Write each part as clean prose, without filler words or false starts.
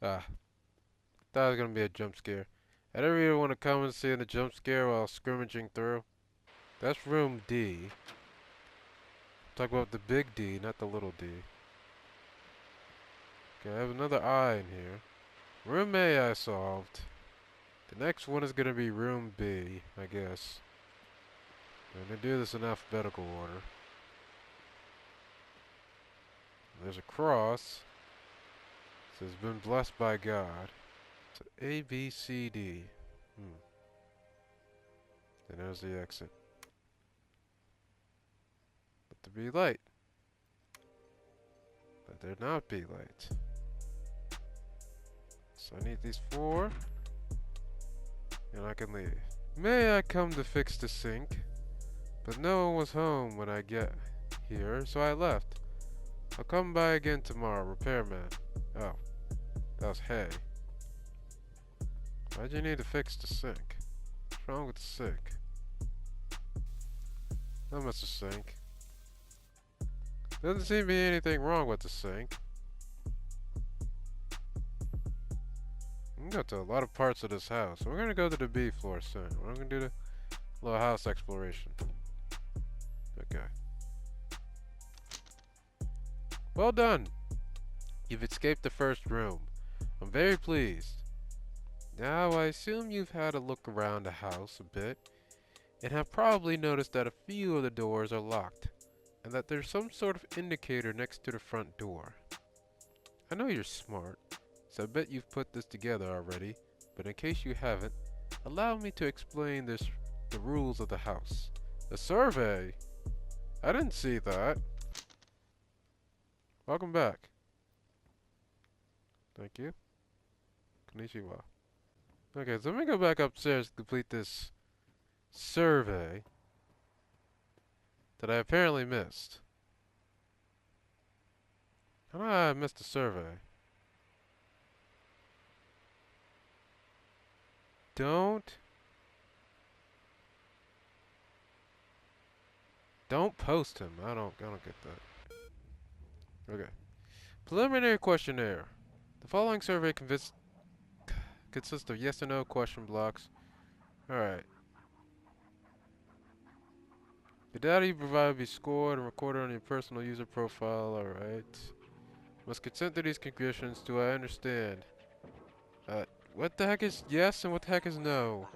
Ah, that was gonna be a jump scare. I didn't really want to come and see the jump scare while scrimmaging through. That's room D. Talk about the big D, not the little D. Okay, I have another I in here. Room A I solved. The next one is gonna be room B, I guess. I'm gonna do this in alphabetical order. There's a cross. It says been blessed by God. So A, B, C, D. Hmm. And there's the exit. Let there be light. Let there not be light. So I need these four, and I can leave. May I come to fix the sink? But no one was home when I get here, so I left. I'll come by again tomorrow, repairman. Oh, that was hay. Why'd you need to fix the sink? What's wrong with the sink? Not much the sink. Doesn't seem to be anything wrong with the sink. We can go to a lot of parts of this house. We're gonna go to the B floor soon. We're gonna do the little house exploration. Okay. Well done! You've escaped the first room. I'm very pleased. Now, I assume you've had a look around the house a bit, and have probably noticed that a few of the doors are locked, and that there's some sort of indicator next to the front door. I know you're smart, so I bet you've put this together already, but in case you haven't, allow me to explain the rules of the house. The survey? I didn't see that. Welcome back. Thank you. Konnichiwa. Okay, so let me go back upstairs to complete this survey that I apparently missed. How did I miss the survey? Don't post him. I don't get that. Okay. Preliminary questionnaire. The following survey consists of yes or no question blocks. Alright. The data you provide will be scored and recorded on your personal user profile. Alright. Must consent to these conditions. Do I understand? Uh, what the heck is yes and what the heck is no?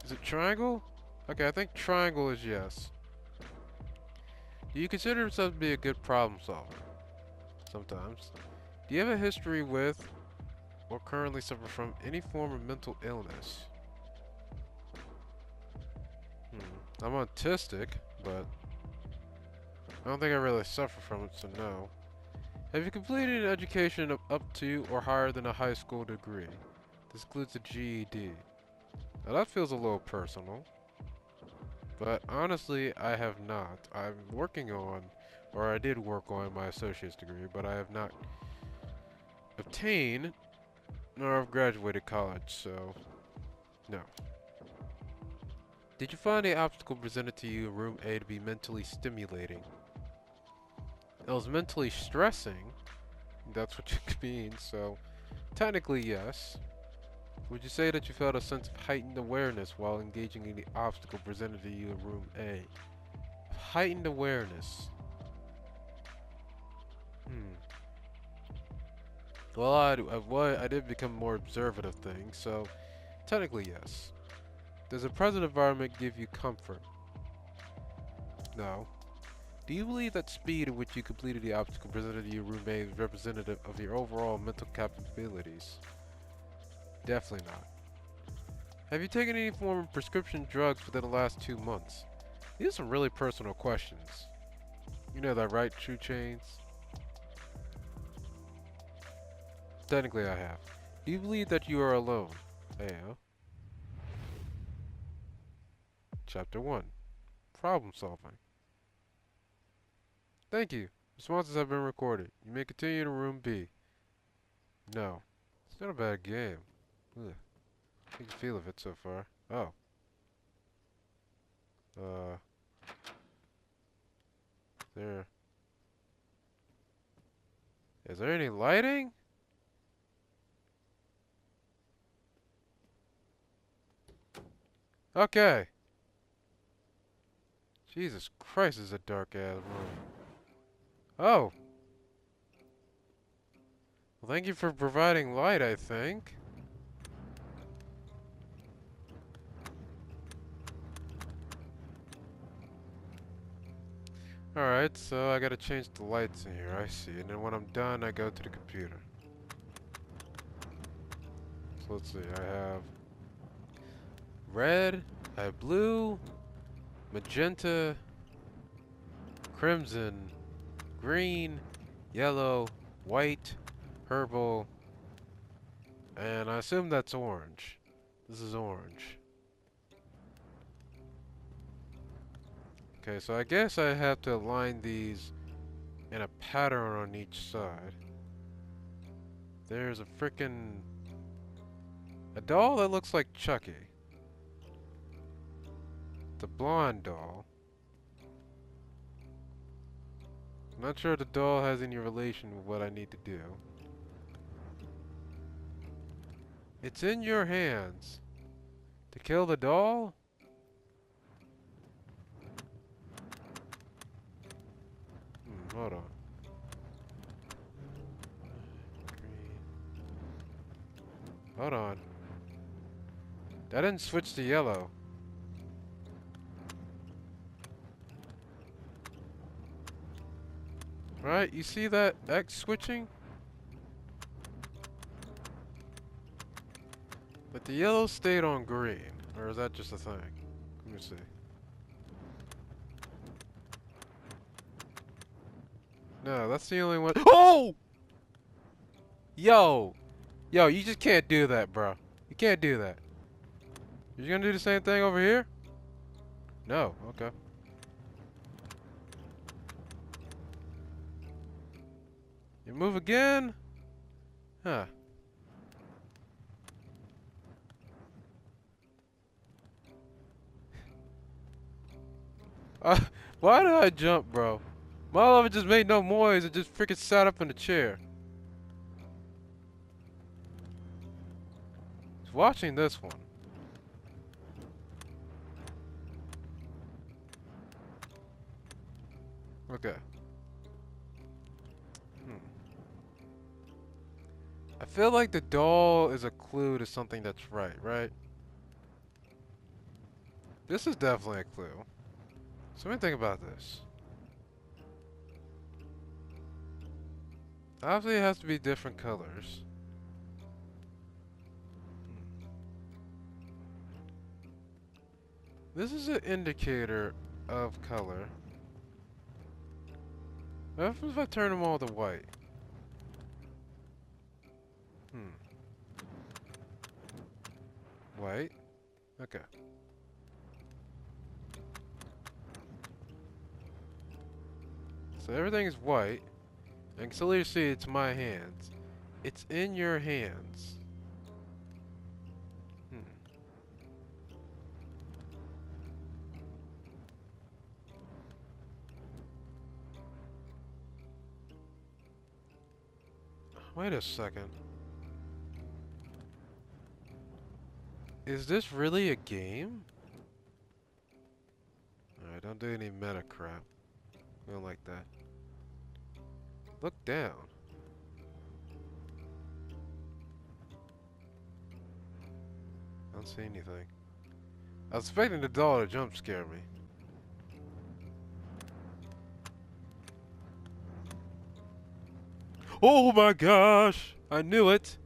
Is it triangle? Okay, I think triangle is yes. Do you consider yourself to be a good problem solver? Sometimes. Do you have a history with or currently suffer from any form of mental illness? I'm autistic, but I don't think I really suffer from it, so no. Have you completed an education of up to or higher than a high school degree? This includes a GED. Now that feels a little personal, but honestly, I have not. I'm working on, or I did work on my associate's degree, but I have not obtained nor have graduated college, so no. Did you find the obstacle presented to you in room A to be mentally stimulating? It was mentally stressing. That's what it means, so technically yes. Would you say that you felt a sense of heightened awareness while engaging in the obstacle presented to you in room A? Heightened awareness. Hmm. Well, I did become more observant of things, so technically yes. Does a present environment give you comfort? No. Do you believe that speed at which you completed the obstacle presented to your roommate is representative of your overall mental capabilities? Definitely not. Have you taken any form of prescription drugs within the last 2 months? These are some really personal questions. You know that, right, True Chains? Technically, I have. Do you believe that you are alone? I am. Chapter 1. Problem solving. Thank you. Responses have been recorded. You may continue to room B. No. It's not a bad game. Ugh. I can feel of it so far. Oh. Uh. There. Is there any lighting? Okay. Jesus Christ, this is a dark ass room. Oh. Well, thank you for providing light, I think. Alright, so I gotta change the lights in here, I see. And then when I'm done, I go to the computer. So let's see, I have red, I have blue, magenta, crimson, green, yellow, white, purple, and I assume that's orange. This is orange. Okay, so I guess I have to align these in a pattern on each side. There's a frickin' a doll that looks like Chucky. The blonde doll. I'm not sure the doll has any relation with what I need to do. It's in your hands. To kill the doll? Hold on. Green. Hold on. That didn't switch to yellow. Right? You see that X switching? But the yellow stayed on green. Or is that just a thing? Let me see. No, that's the only one. Oh! Yo! Yo, you just can't do that, bro. You can't do that. You gonna do the same thing over here? No. Okay. You move again? Huh. Uh, why did I jump, bro? My lover just made no noise and just freaking sat up in the chair. He's watching this one. Okay. I feel like the doll is a clue to something that's right? This is definitely a clue. So let me think about this. Obviously it has to be different colors. This is an indicator of color. What happens if I turn them all to white? White? Okay. So everything is white. And so you see it's my hands. It's in your hands. Wait a second. Is this really a game? Alright, don't do any meta crap. We don't like that. Look down. I don't see anything. I was expecting the doll to jump scare me. Oh my gosh! I knew it!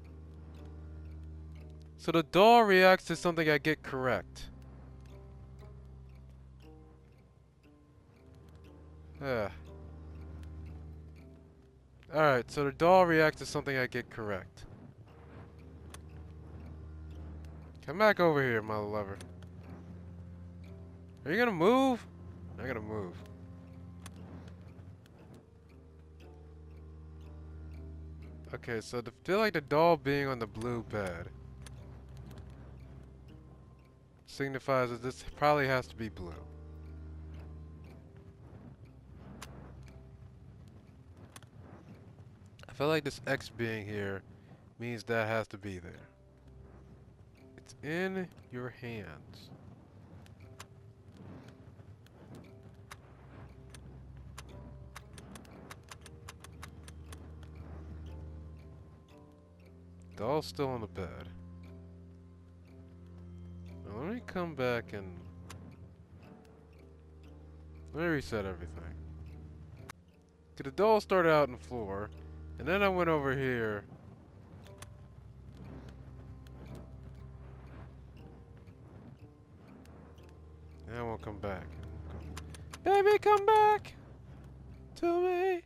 So the doll reacts to something I get correct. Alright, so the doll reacts to something I get correct. Come back over here, my lover. Are you gonna move? I'm gonna move. Okay, so I feel like the doll being on the blue bed signifies that this probably has to be blue. I feel like this X being here means that has to be there. It's in your hands. doll's still on the bed. Now let me come back and let me reset everything. The doll started out on the floor, and then I went over here. And I won't come back. Baby, come back to me.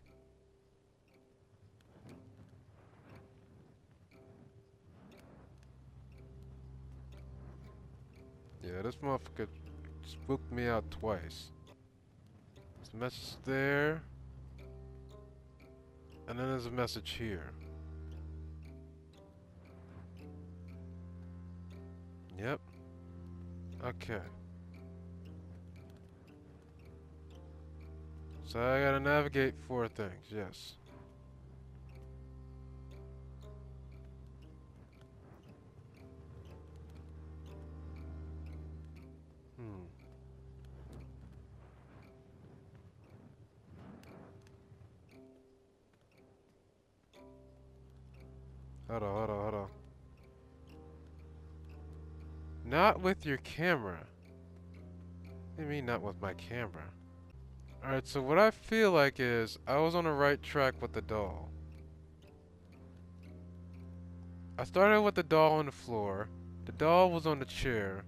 Yeah, this motherfucker spooked me out twice. There's a message there. And then there's a message here. Yep. Okay. So I gotta navigate 4 things, yes. Hmm. Hold on. Not with your camera. What do you mean not with my camera? Alright, so what I feel like is I was on the right track with the doll. I started with the doll on the floor, the doll was on the chair,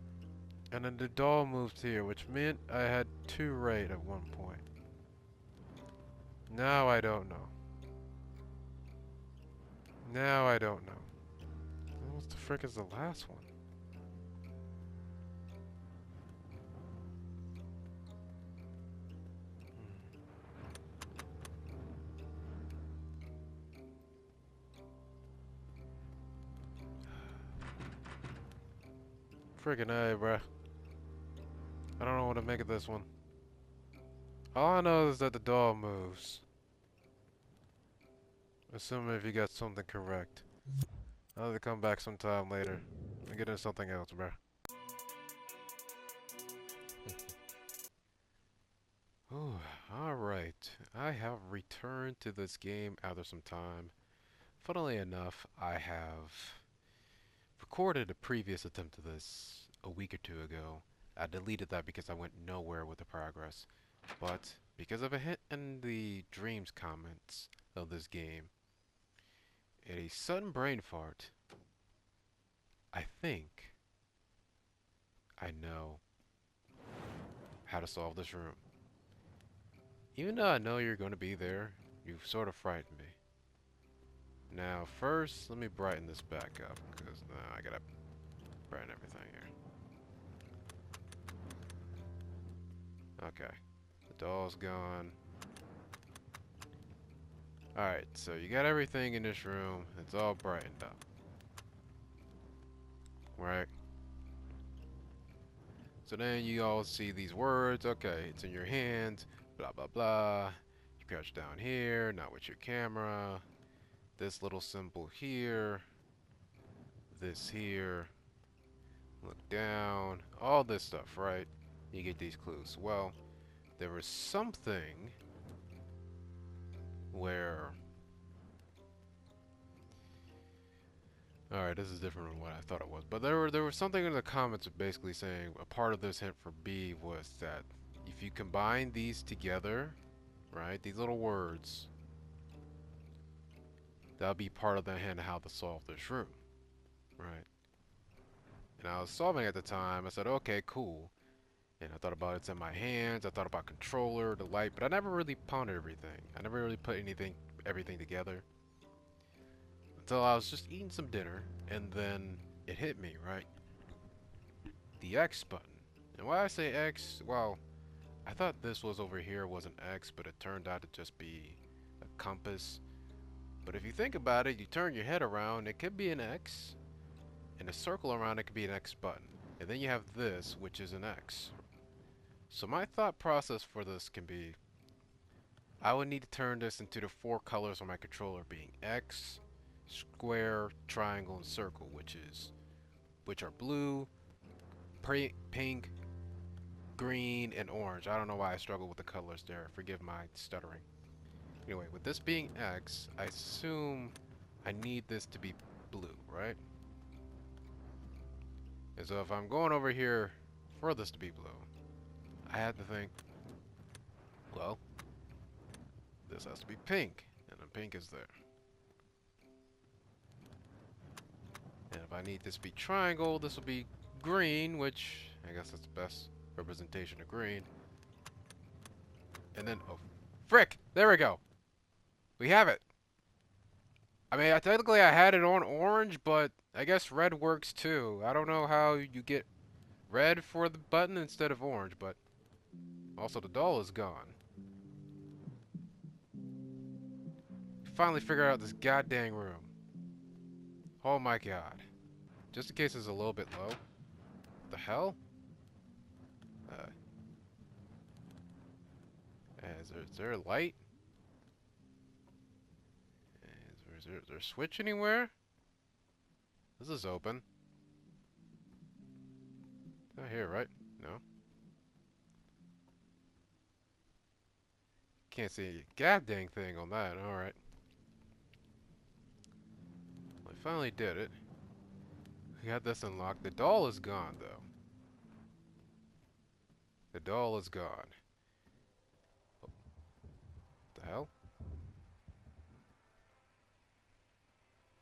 and then the doll moved here, which meant I had 2 right at one point. Now I don't know. Now I don't know. What the frick is the last one? Friggin' A, bruh. I don't know what to make of this one. All I know is that the doll moves. Assuming if you got something correct. I'll have to come back sometime later and get into something else, bruh. Ooh, alright. I have returned to this game after some time. Funnily enough, I have recorded a previous attempt to this a week or 2 ago. I deleted that because I went nowhere with the progress. But because of a hint in the dreams comments of this game, a sudden brain fart, I think I know how to solve this room. Even though I know you're going to be there, you've sort of frightened me. Now, first, let me brighten this back up, because now I gotta brighten everything here. Okay. The doll's gone. Alright, so you got everything in this room. It's all brightened up. Right? So then you all see these words. Okay, it's in your hand. Blah, blah, blah. You crouch down here, not with your camera. This little symbol here. This here. Look down. All this stuff, right? You get these clues. Well, there was something where... Alright, this is different from what I thought it was. But there was something in the comments basically saying a part of this hint for B was that if you combine these together, right, these little words, that'll be part of the hint of how to solve this room, right? And I was solving at the time. I said, okay, cool. And I thought about it's in my hands. I thought about controller, the light, but I never really pondered everything. I never really put everything together. Until I was just eating some dinner, and then it hit me, right? The X button. And why I say X, well, I thought this was over here was an X, but it turned out to just be a compass. But if you think about it, you turn your head around, it could be an X, and a circle around it could be an X button. And then you have this, which is an X. So my thought process for this can be, I would need to turn this into the 4 colors on my controller, being X, square, triangle, and circle, which are blue, pink, green, and orange. I don't know why I struggle with the colors there. Forgive my stuttering. Anyway, with this being X, I assume I need this to be blue, right? And so if I'm going over here for this to be blue, I have to think, well, this has to be pink, and then pink is there. And if I need this to be triangle, this will be green, which I guess that's the best representation of green. And then, oh, frick! There we go. We have it. I mean, technically I had it on orange, but I guess red works too. I don't know how you get red for the button instead of orange, but also the doll is gone. Finally figured out this goddamn room. Oh my god. Just in case it's a little bit low. The hell? Uh, is there a light? Is there a switch anywhere? This is open. Not here, right? No. Can't see a goddamn thing on that. Alright. Well, I finally did it. We got this unlocked. The doll is gone, though. The doll is gone. What the hell?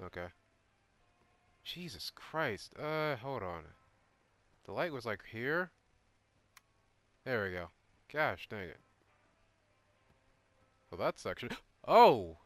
Okay. Jesus Christ. Hold on. The light was like here? There we go. Gosh dang it. Well, that section. Oh!